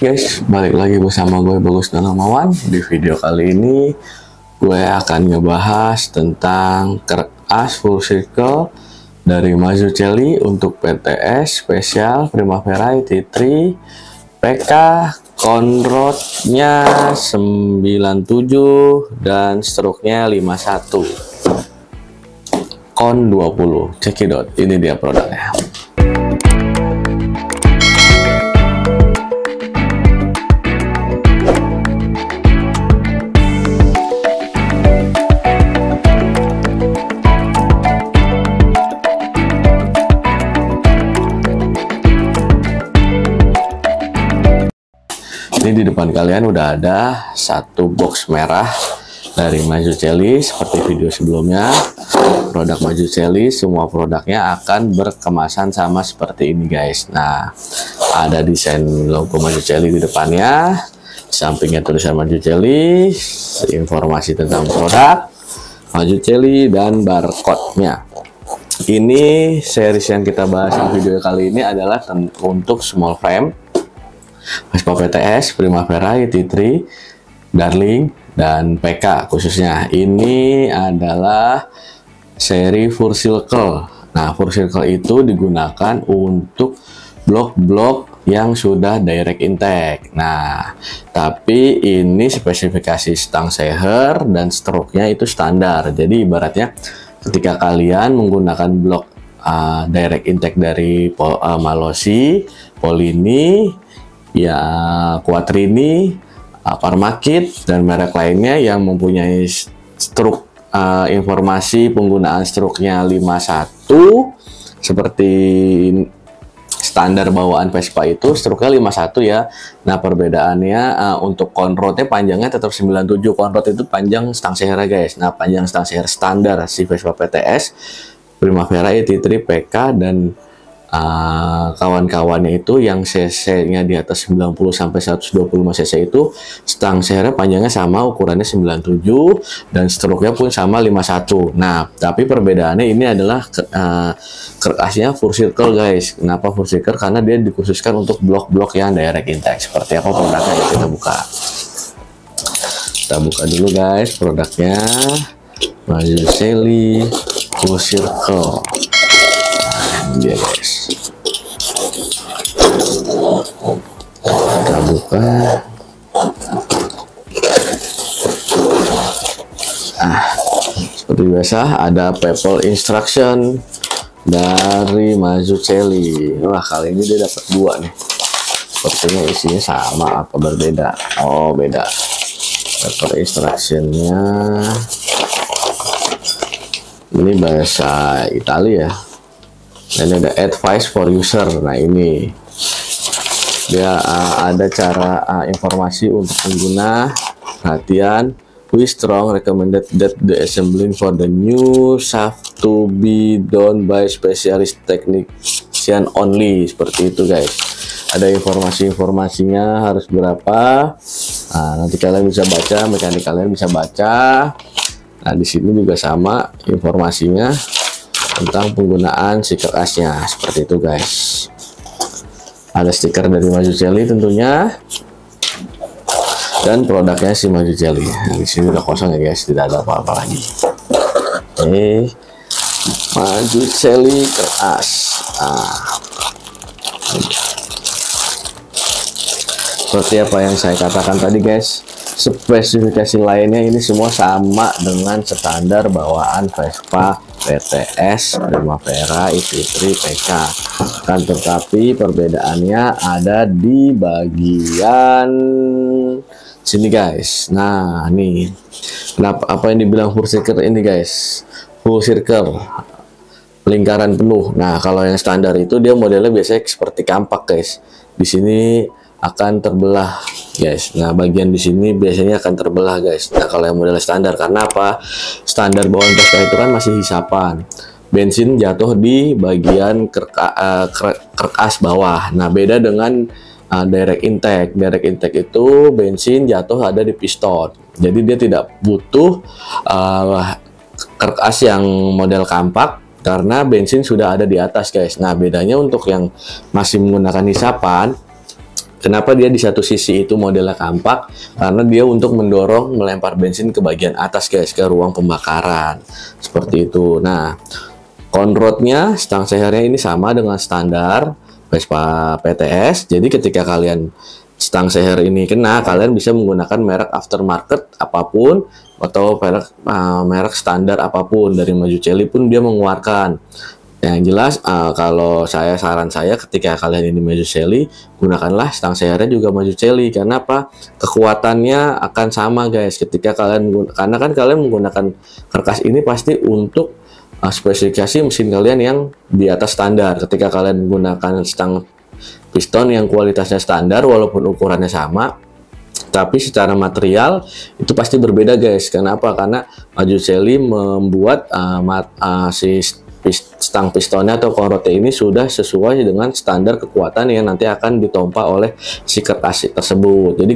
Guys, balik lagi bersama gue Bagus Darmawan. Di video kali ini gue akan ngebahas tentang kerk as full circle dari Mazzucchelli untuk PTS spesial Primavera IT3 PK Conrod-nya 97 dan stroke-nya 51 Con 20. Cekidot, ini dia produknya. Ini di depan kalian udah ada satu box merah dari Mazzucchelli seperti video sebelumnya. Produk Mazzucchelli semua produknya akan berkemasan sama seperti ini guys. Nah, ada desain logo Mazzucchelli di depannya, sampingnya tulisan Mazzucchelli, informasi tentang produk Mazzucchelli dan barcode-nya. Ini series yang kita bahas di video kali ini adalah untuk small frame Vespa PTS, Primavera IT3, Darling, dan PK khususnya. Ini adalah seri Full Circle. Nah, Full Circle itu digunakan untuk blok-blok yang sudah direct intake. Nah, tapi ini spesifikasi stang seher dan stroke-nya itu standar. Jadi ibaratnya ketika kalian menggunakan blok direct intake dari Malossi, Polini, ya Quattrini, Parmakit, dan merek lainnya yang mempunyai stroke informasi penggunaan stroke-nya 51 seperti standar bawaan Vespa itu stroke-nya 51 ya. Nah, perbedaannya untuk Conrod-nya panjangnya tetap 97. Conrod itu panjang stang seher guys. Nah, panjang stang seher standar si Vespa PTS, Primavera IT3 PK dan kawan-kawannya itu yang cc-nya di atas 90 sampai 125 cc itu stang sehernya panjangnya sama, ukurannya 97 dan stroke-nya pun sama 51. Nah, tapi perbedaannya ini adalah kerk asnya full circle guys. Kenapa full circle? Karena dia dikhususkan untuk blok-blok yang direct intake. Seperti apa produknya? Kita buka. Kita buka dulu guys produknya. Mazzucchelli full circle. Dia guys, kita buka. Seperti biasa ada people instruction dari Mazzucchelli. Wah, kali ini dia dapat dua nih. Sepertinya isinya sama apa berbeda? Oh, beda. People instructionnya ini bahasa Italia ya. Dan ada advice for user. Nah, ini dia ada cara informasi untuk pengguna. Perhatian, we strong recommended that the assembling for the new shaft to be done by specialist technician only. Seperti itu guys. Ada informasinya harus berapa. Nah, nanti kalian bisa baca, mekanik kalian bisa baca. Nah, di sini juga sama informasinya tentang penggunaan si kerk asnya seperti itu guys. Ada stiker dari Mazzucchelli tentunya dan produknya si Mazzucchelli. Nah, di sini udah kosong ya guys, tidak ada apa-apa lagi. Oke, Mazzucchelli kerk as. Seperti apa yang saya katakan tadi guys, spesifikasi lainnya ini semua sama dengan standar bawaan Vespa PTS Primavera IT3 PK. Kan tetapi perbedaannya ada di bagian sini guys. Nah, nih kenapa apa yang dibilang full circle ini guys? Full circle lingkaran penuh. Nah, kalau yang standar itu dia modelnya biasanya seperti kampak guys. Di sini akan terbelah guys. Nah, bagian di sini biasanya akan terbelah guys. Nah, kalau yang model standar, karena apa? Standar bawaan Vespa itu kan masih hisapan. Bensin jatuh di bagian kerk as bawah. Nah, beda dengan direct intake. Direct intake itu bensin jatuh ada di piston. Jadi dia tidak butuh kerk as yang model kampak karena bensin sudah ada di atas guys. Nah, bedanya untuk yang masih menggunakan hisapan, Kenapa dia di satu sisi itu modelnya kampak? Karena dia untuk mendorong melempar bensin ke bagian atas guys, ke ruang pembakaran. Seperti itu. Nah, conrodnya, stang sehernya ini sama dengan standar Vespa PTS. Jadi ketika kalian stang seher ini kena, kalian bisa menggunakan merek aftermarket apapun atau merek standar apapun. Dari Mazzucchelli pun dia mengeluarkan. Yang jelas, kalau saran saya ketika kalian ini Mazzucchelli, gunakanlah stang sehernya juga Mazzucchelli. Karena apa? Kekuatannya akan sama guys. Ketika karena kan kalian menggunakan karkas ini pasti untuk spesifikasi mesin kalian yang di atas standar. Ketika kalian menggunakan stang piston yang kualitasnya standar walaupun ukurannya sama, tapi secara material itu pasti berbeda guys. Kenapa? Karena Mazzucchelli membuat si stang pistonnya atau conrodnya ini sudah sesuai dengan standar kekuatan yang nanti akan ditompa oleh si kertas tersebut. Jadi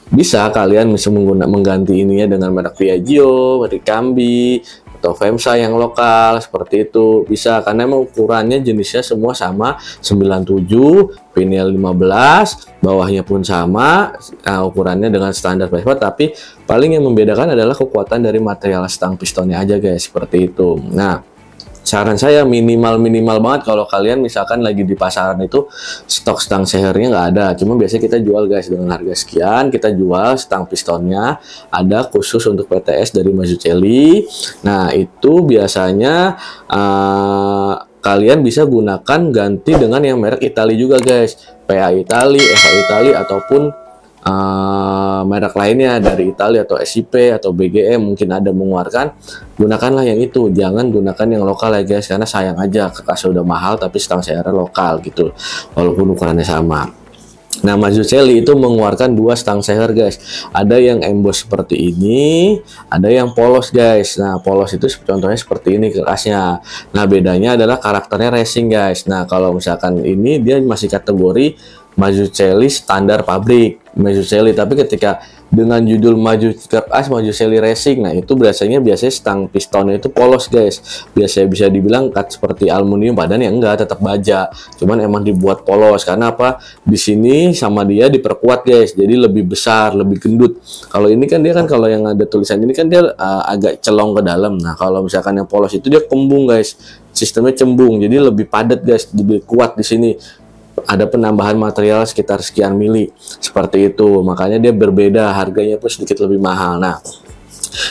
bisa kalian bisa mengganti ininya dengan merek Piaggio, Ricambi, atau FEMSA yang lokal, seperti itu bisa, karena emang ukurannya jenisnya semua sama, 97, pinel 15, bawahnya pun sama, ukurannya dengan standar Vespa, tapi paling yang membedakan adalah kekuatan dari material stang pistonnya aja guys, seperti itu. Nah, saran saya minimal banget kalau kalian misalkan lagi di pasaran itu stok stang sehernya nggak ada, cuma biasanya kita jual guys dengan harga sekian, kita jual stang pistonnya ada khusus untuk PTS dari Mazzucchelli. Nah itu biasanya kalian bisa gunakan ganti dengan yang merek Italia juga guys, PA Italia, FA Italia, ataupun merek lainnya dari Italia atau SIP atau BGM mungkin ada mengeluarkan. Gunakanlah yang itu, jangan gunakan yang lokal ya guys, karena sayang aja kertasnya udah mahal tapi stang sehernya lokal gitu walaupun ukurannya sama. Nah, Mazzucchelli itu mengeluarkan dua stang seher guys, ada yang emboss seperti ini, ada yang polos guys. Nah, polos itu contohnya seperti ini kertasnya. Nah, bedanya adalah karakternya racing guys. Nah, kalau misalkan ini dia masih kategori Mazzucchelli standar pabrik Mazzucchelli, tapi ketika dengan judul Mazzucchelli Racing, nah itu biasanya stang pistonnya itu polos guys, biasanya bisa dibilang cut seperti aluminium, padahal ya enggak, tetap baja, cuman emang dibuat polos. Karena apa? Di sini sama dia diperkuat guys, jadi lebih besar, lebih gendut. Kalau ini kan dia kan, kalau yang ada tulisan ini kan dia agak celong ke dalam. Nah kalau misalkan yang polos itu dia kembung guys, sistemnya cembung, jadi lebih padat guys, lebih kuat. Di sini ada penambahan material sekitar sekian mili, seperti itu, makanya dia berbeda, harganya pun sedikit lebih mahal. Nah,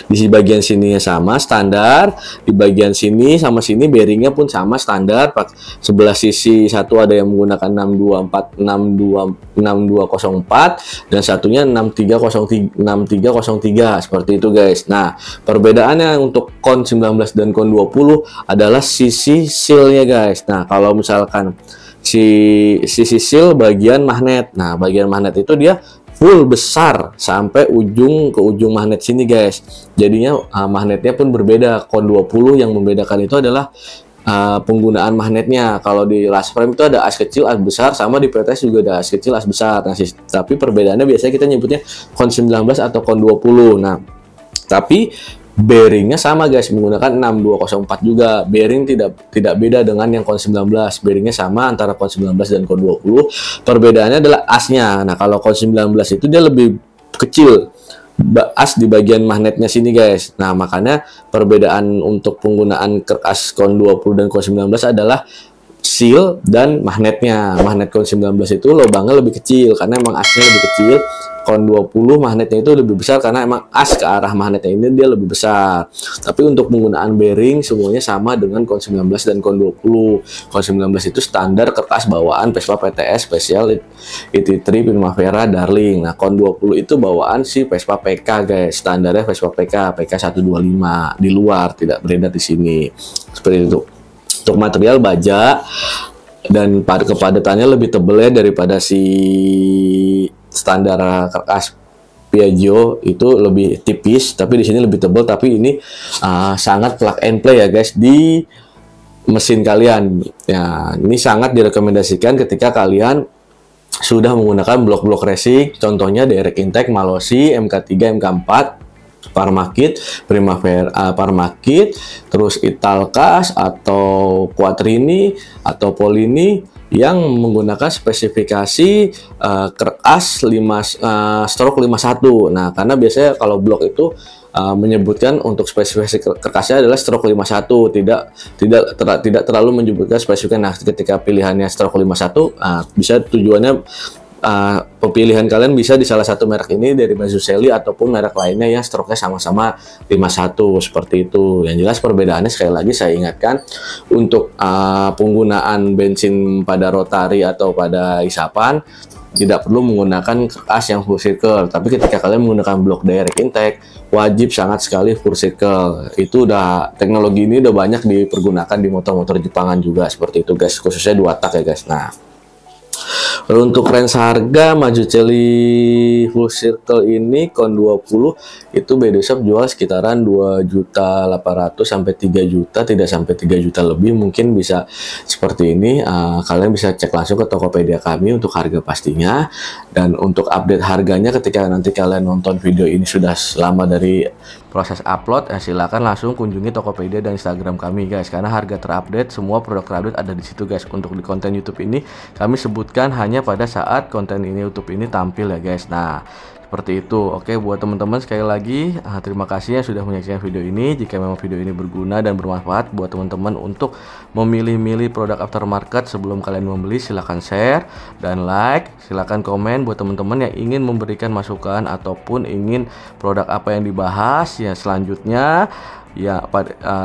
di bagian sini sama standar, di bagian sini sama sini bearingnya pun sama standar. Sebelah sisi satu ada yang menggunakan 6204 dan satunya 6303 seperti itu guys. Nah, perbedaannya untuk kon 19 dan kon 20 adalah sisi sealnya guys. Nah, kalau misalkan sisi seal bagian magnet. Nah, bagian magnet itu dia full besar sampai ke ujung magnet sini guys. Jadinya magnetnya pun berbeda. Kon 20 yang membedakan itu adalah penggunaan magnetnya. Kalau di last frame itu ada as kecil, as besar, sama di PTS juga ada as kecil, as besar. Nah, tapi perbedaannya biasanya kita nyebutnya kon 19 atau kon 20. Nah, tapi bearingnya sama guys, menggunakan 6204 juga. Bearing tidak beda dengan yang kon 19. Bearingnya sama antara kon 19 dan kon 20. Perbedaannya adalah asnya. Nah, kalau kon 19 itu dia lebih kecil, as di bagian magnetnya sini guys. Nah, makanya perbedaan untuk penggunaan as kon 20 dan kon 19 adalah seal dan magnetnya. Magnet kon 19 itu lubangnya lebih kecil karena emang asnya lebih kecil. Kon 20 magnetnya itu lebih besar karena emang as ke arah magnetnya ini dia lebih besar. Tapi untuk penggunaan bearing semuanya sama dengan kon 19 dan kon 20. Kon 19 itu standar kertas bawaan Vespa PTS Special ET3 Primavera Darling. Nah, kon 20 itu bawaan si Vespa PK guys. Standarnya Vespa PK 125 di luar, tidak beredar di sini. Seperti itu. Untuk material baja dan kepadatannya lebih tebal ya daripada si standar kertas Piaggio, itu lebih tipis, tapi di sini lebih tebal. Tapi ini sangat plug and play ya guys di mesin kalian. Ya, ini sangat direkomendasikan ketika kalian sudah menggunakan blok-blok racing, contohnya Derek Intech, Malossi, MK3, MK4, Parmakit, Primavera, Parmakit, terus Italkas atau Quattrini atau Polini yang menggunakan spesifikasi keras 5 stroke 51. Nah, karena biasanya kalau blok itu menyebutkan untuk spesifikasi kerkasnya adalah stroke 51, tidak terlalu menyebutkan spesifikasi. Nah, ketika pilihannya stroke 51, bisa tujuannya pemilihan kalian bisa di salah satu merek ini dari Mazzucchelli ataupun merek lainnya yang stroke-nya sama-sama 51 seperti itu. Yang jelas perbedaannya sekali lagi saya ingatkan, untuk penggunaan bensin pada rotari atau pada isapan tidak perlu menggunakan as yang full circle, tapi ketika kalian menggunakan blok direct intake wajib sangat sekali full circle. Itu udah, teknologi ini udah banyak dipergunakan di motor-motor Jepangan juga seperti itu guys, khususnya 2 tak ya guys. Nah, untuk range harga Mazzucchelli full circle ini kon 20 itu BD Shop jual sekitaran 2.800.000 sampai 3 juta, tidak sampai 3 juta lebih, mungkin bisa seperti ini. Kalian bisa cek langsung ke Tokopedia kami untuk harga pastinya, dan untuk update harganya ketika nanti kalian nonton video ini sudah lama dari proses upload, silakan langsung kunjungi Tokopedia dan Instagram kami guys, karena harga terupdate, semua produk terupdate ada di situ guys. Untuk di konten YouTube ini kami sebutkan hanya pada saat konten ini YouTube ini tampil ya guys. Nah, seperti itu. Oke, buat teman-teman sekali lagi terima kasih yang sudah menyaksikan video ini. Jika memang video ini berguna dan bermanfaat buat teman-teman untuk memilih-milih produk aftermarket sebelum kalian membeli, silahkan share dan like, silahkan komen buat teman-teman yang ingin memberikan masukan ataupun ingin produk apa yang dibahas ya selanjutnya ya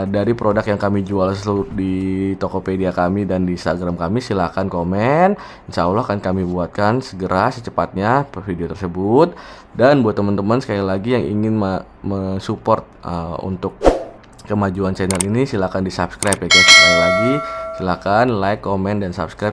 dari produk yang kami jual di Tokopedia kami dan di Instagram kami. Silahkan komen, insya Allah akan kami buatkan segera secepatnya video tersebut. Dan buat teman-teman sekali lagi yang ingin mensupport untuk kemajuan channel ini, silahkan di subscribe ya guys. Sekali lagi silahkan like, komen, dan subscribe